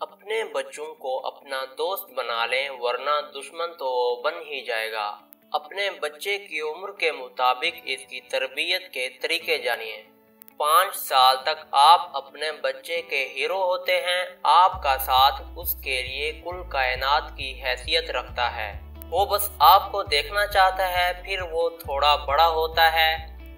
अपने बच्चों को अपना दोस्त बना लें, वरना दुश्मन तो बन ही जाएगा। अपने बच्चे की उम्र के मुताबिक इसकी तरबियत के तरीके जानिए। 5 साल तक आप अपने बच्चे के हीरो होते हैं। आपका साथ उसके लिए कुल कायनात की हैसियत रखता है। वो बस आपको देखना चाहता है। फिर वो थोड़ा बड़ा होता है,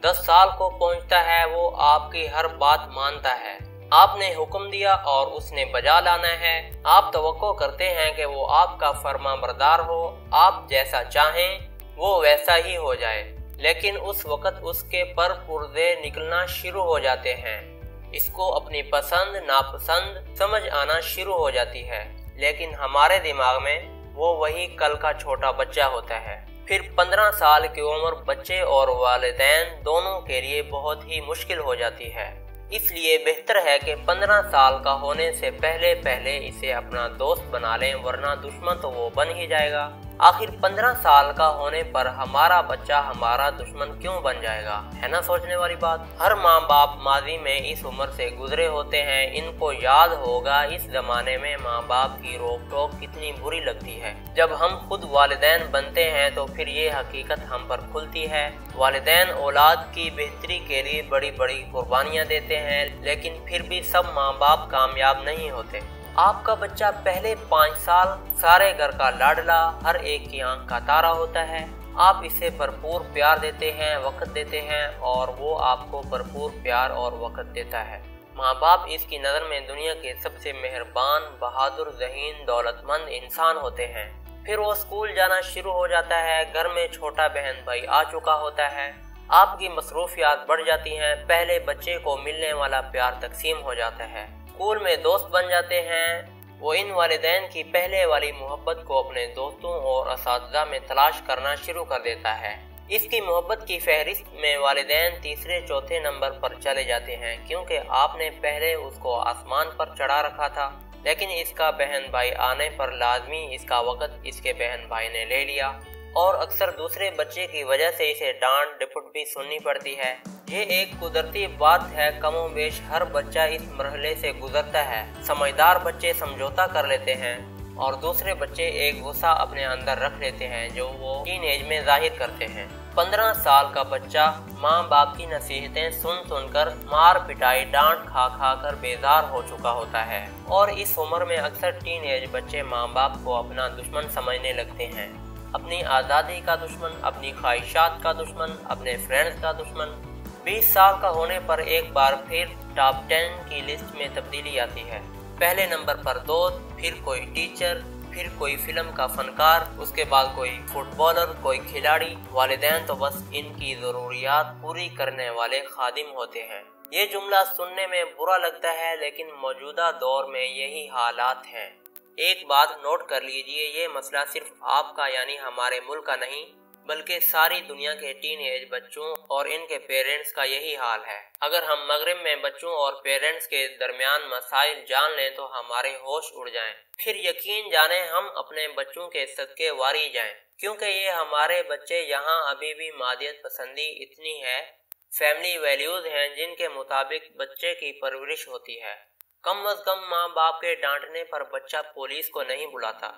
10 साल को पहुंचता है, वो आपकी हर बात मानता है। आपने हुक्म दिया और उसने बजा लाना है। आप तवक्को करते हैं कि वो आपका फरमाबरदार हो, आप जैसा चाहें वो वैसा ही हो जाए। लेकिन उस वक्त उसके पर पुर्जे निकलना शुरू हो जाते हैं। इसको अपनी पसंद नापसंद समझ आना शुरू हो जाती है। लेकिन हमारे दिमाग में वो वही कल का छोटा बच्चा होता है। फिर 15 साल की उम्र बच्चे और वालिदैन दोनों के लिए बहुत ही मुश्किल हो जाती है। इसलिए बेहतर है कि 15 साल का होने से पहले इसे अपना दोस्त बना लें, वरना दुश्मन तो वो बन ही जाएगा। आखिर 15 साल का होने पर हमारा बच्चा हमारा दुश्मन क्यों बन जाएगा, है ना सोचने वाली बात। हर माँ बाप माजी में इस उम्र से गुजरे होते हैं। इनको याद होगा इस जमाने में माँ बाप की रोक टोक कितनी बुरी लगती है। जब हम खुद वालिदैन बनते हैं तो फिर ये हकीकत हम पर खुलती है। वालिदैन औलाद की बेहतरी के लिए बड़ी बड़ी कुर्बानियाँ देते हैं, लेकिन फिर भी सब माँ बाप कामयाब नहीं होते। आपका बच्चा पहले 5 साल सारे घर का लाडला, हर एक की आंख का तारा होता है। आप इसे भरपूर प्यार देते हैं, वक्त देते हैं और वो आपको भरपूर प्यार और वक्त देता है। माँ बाप इसकी नज़र में दुनिया के सबसे मेहरबान, बहादुर, ज़हीन, दौलतमंद इंसान होते हैं। फिर वो स्कूल जाना शुरू हो जाता है। घर में छोटा बहन भाई आ चुका होता है। आपकी मसरूफियात बढ़ जाती हैं। पहले बच्चे को मिलने वाला प्यार तकसीम हो जाता है। स्कूल में दोस्त बन जाते हैं। वो इन वालिदैन की पहले वाली मोहब्बत को अपने दोस्तों और असातिज़ा में तलाश करना शुरू कर देता है। इसकी मोहब्बत की फहरिस्त में वालिदैन तीसरे चौथे नंबर पर चले जाते हैं, क्योंकि आपने पहले उसको आसमान पर चढ़ा रखा था। लेकिन इसका बहन भाई आने पर लाजमी इसका वक्त इसके बहन भाई ने ले लिया और अक्सर दूसरे बच्चे की वजह से इसे डांट डपट भी सुननी पड़ती है। ये एक कुदरती बात है। कमो बेश हर बच्चा इस मरहले से गुजरता है। समझदार बच्चे समझौता कर लेते हैं और दूसरे बच्चे एक गुस्सा अपने अंदर रख लेते हैं जो वो टीनेज में जाहिर करते हैं। 15 साल का बच्चा माँ बाप की नसीहतें सुन सुनकर मार पिटाई डांट खा खा कर बेजार हो चुका होता है और इस उम्र में अक्सर टीनेज बच्चे माँ बाप को अपना दुश्मन समझने लगते हैं। अपनी आज़ादी का दुश्मन, अपनी ख्वाहिशात का दुश्मन, अपने फ्रेंड्स का दुश्मन। 20 साल का होने पर एक बार फिर टॉप 10 की लिस्ट में तब्दीली आती है। पहले नंबर पर दोस्त, फिर कोई टीचर, फिर कोई फिल्म का फनकार, उसके बाद कोई फुटबॉलर, कोई खिलाड़ी। वालिदैन तो बस इनकी ज़रूरियात पूरी करने वाले खादिम होते हैं। ये जुमला सुनने में बुरा लगता है, लेकिन मौजूदा दौर में यही हालात हैं। एक बात नोट कर लीजिए, ये मसला सिर्फ आपका यानी हमारे मुल्क का नहीं, बल्कि सारी दुनिया के टीनेज बच्चों और इनके पेरेंट्स का यही हाल है। अगर हम मगरिब में बच्चों और पेरेंट्स के दरमियान मसाइल जान लें तो हमारे होश उड़ जाएं। फिर यकीन जाने हम अपने बच्चों के सदके वारी जाएं, क्योंकि ये हमारे बच्चे यहाँ अभी भी मादियत पसंदी इतनी है, फैमिली वैल्यूज हैं जिनके मुताबिक बच्चे की परवरिश होती है। कम अज कम माँ बाप के डांटने पर बच्चा पुलिस को नहीं बुलाता।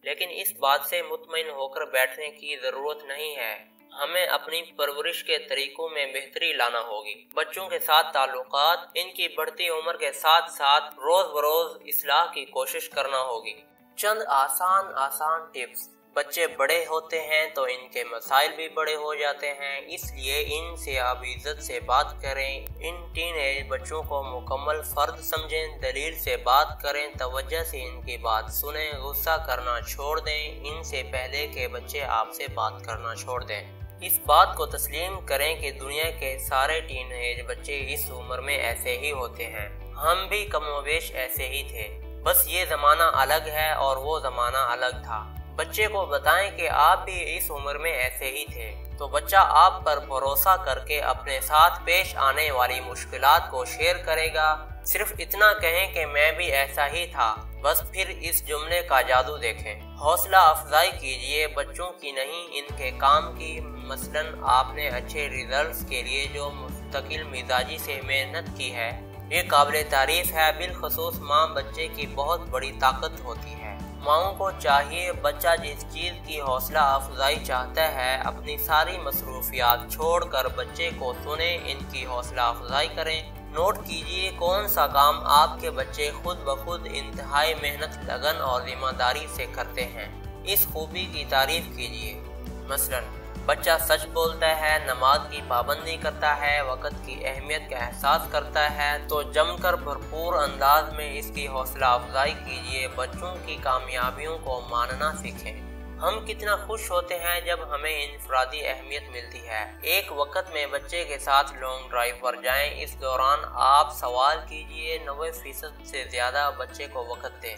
लेकिन इस बात से मुतमईन होकर बैठने की जरूरत नहीं है। हमें अपनी परवरिश के तरीकों में बेहतरी लाना होगी। बच्चों के साथ ताल्लुकात, इनकी बढ़ती उम्र के साथ साथ रोज बरोज इस्लाह की कोशिश करना होगी। चंद आसान टिप्स। बच्चे बड़े होते हैं तो इनके मसाइल भी बड़े हो जाते हैं, इसलिए इनसे अब इज्जत से बात करें। इन टीनेज बच्चों को मुकम्मल फर्द समझें, दलील से बात करें, तवज्जो से इनकी बात सुनें, गुस्सा करना छोड़ दें। इनसे पहले के बच्चे आपसे बात करना छोड़ दें। इस बात को तस्लीम करें कि दुनिया के सारे टीनेज बच्चे इस उम्र में ऐसे ही होते हैं। हम भी कमोबेश ऐसे ही थे, बस ये ज़माना अलग है और वो ज़माना अलग था। बच्चे को बताएं कि आप भी इस उम्र में ऐसे ही थे, तो बच्चा आप पर भरोसा करके अपने साथ पेश आने वाली मुश्किलात को शेयर करेगा। सिर्फ इतना कहें कि मैं भी ऐसा ही था, बस फिर इस जुमले का जादू देखें। हौसला अफजाई कीजिए, बच्चों की नहीं इनके काम की। मसलन आपने अच्छे रिजल्ट्स के लिए जो मुस्तकिल मिजाजी से मेहनत की है, ये काबिल तारीफ है। बिलखसूस माँ बच्चे की बहुत बड़ी ताकत होती है। माँओं को चाहिए बच्चा जिस चीज़ की हौसला अफजाई चाहता है अपनी सारी मसरूफियात छोड़कर बच्चे को सुने, इनकी हौसला अफजाई करें। नोट कीजिए कौन सा काम आपके बच्चे खुद ब खुद इंतहाई मेहनत, लगन और ईमानदारी से करते हैं। इस खूबी की तारीफ कीजिए। मसलन बच्चा सच बोलता है, नमाज की पाबंदी करता है, वक़्त की अहमियत का एहसास करता है, तो जमकर भरपूर अंदाज में इसकी हौसला अफजाई कीजिए। बच्चों की कामयाबियों को मानना सीखें। हम कितना खुश होते हैं जब हमें इनफरादी अहमियत मिलती है। एक वक्त में बच्चे के साथ लॉन्ग ड्राइव पर जाएं। इस दौरान आप सवाल कीजिए, 90% से ज़्यादा बच्चे को वक्त दें।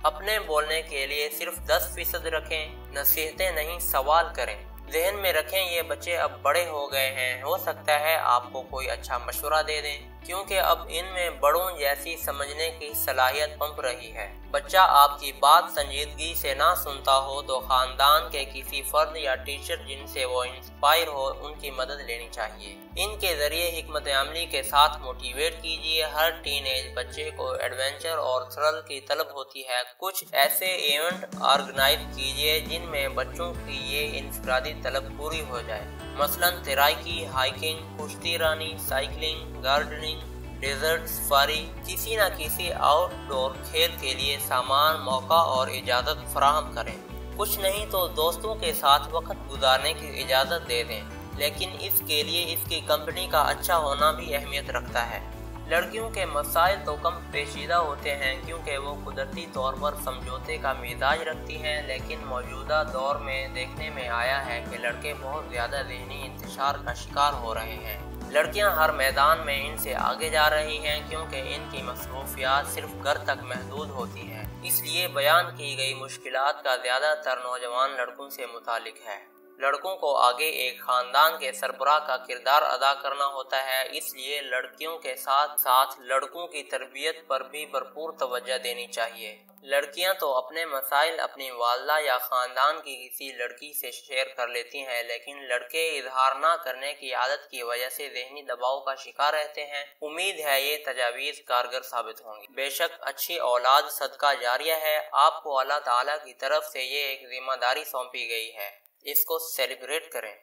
अपने बोलने के लिए सिर्फ 10% रखें। नसीहतें नहीं, सवाल करें। ज़हन में रखें ये बच्चे अब बड़े हो गए हैं, हो सकता है आपको कोई अच्छा मशवरा दे दें, क्योंकि अब इनमें बड़ों जैसी समझने की सलाहियत पनप रही है। बच्चा आपकी बात संजीदगी से ना सुनता हो तो खानदान के किसी फर्द या टीचर जिनसे वो इंस्पायर हो उनकी मदद लेनी चाहिए। इनके जरिए हिकमत अमली के साथ मोटिवेट कीजिए। हर टीनेज बच्चे को एडवेंचर और थ्रिल की तलब होती है। कुछ ऐसे इवेंट ऑर्गेनाइज कीजिए जिनमें बच्चों की ये इंफरादी तलब पूरी हो जाए। मसलन तैराकी, हाइकिंग, कुश्ती रानी, साइकिलिंग, गार्डनिंग, डेजर्ट सफारी। किसी न किसी आउटडोर खेल के लिए सामान, मौका और इजाज़त फराहम करें। कुछ नहीं तो दोस्तों के साथ वक्त गुजारने की इजाज़त दे दें, लेकिन इसके लिए इसकी कंपनी का अच्छा होना भी अहमियत रखता है। लड़कियों के मसाइल तो कम पेचीदा होते हैं क्योंकि वो कुदरती तौर पर समझौते का मिजाज रखती हैं, लेकिन मौजूदा दौर में देखने में आया है कि लड़के बहुत ज़्यादा ज़हनी इंतशार का शिकार हो रहे हैं। लड़कियां हर मैदान में इनसे आगे जा रही हैं क्योंकि इनकी मसरूफियात सिर्फ घर तक महदूद होती हैं। इसलिए बयान की गई मुश्किलात का ज़्यादातर नौजवान लड़कों से मुतालिक है। लड़कों को आगे एक खानदान के सरबराह का किरदार अदा करना होता है, इसलिए लड़कियों के साथ साथ लड़कों की तरबियत पर भी भरपूर तवज्जो देनी चाहिए। लड़कियां तो अपने मसाइल अपनी वालदा या खानदान की किसी लड़की से शेयर कर लेती हैं, लेकिन लड़के इजहार न करने की आदत की वजह से ज़हनी दबाव का शिकार रहते हैं। उम्मीद है ये तजावीज़ कारगर साबित होंगी। बेशक अच्छी औलाद सदका जारिया है। आपको अल्लाह ताला की तरफ से ये एक जिम्मेदारी सौंपी गई है, इसको सेलिब्रेट करें।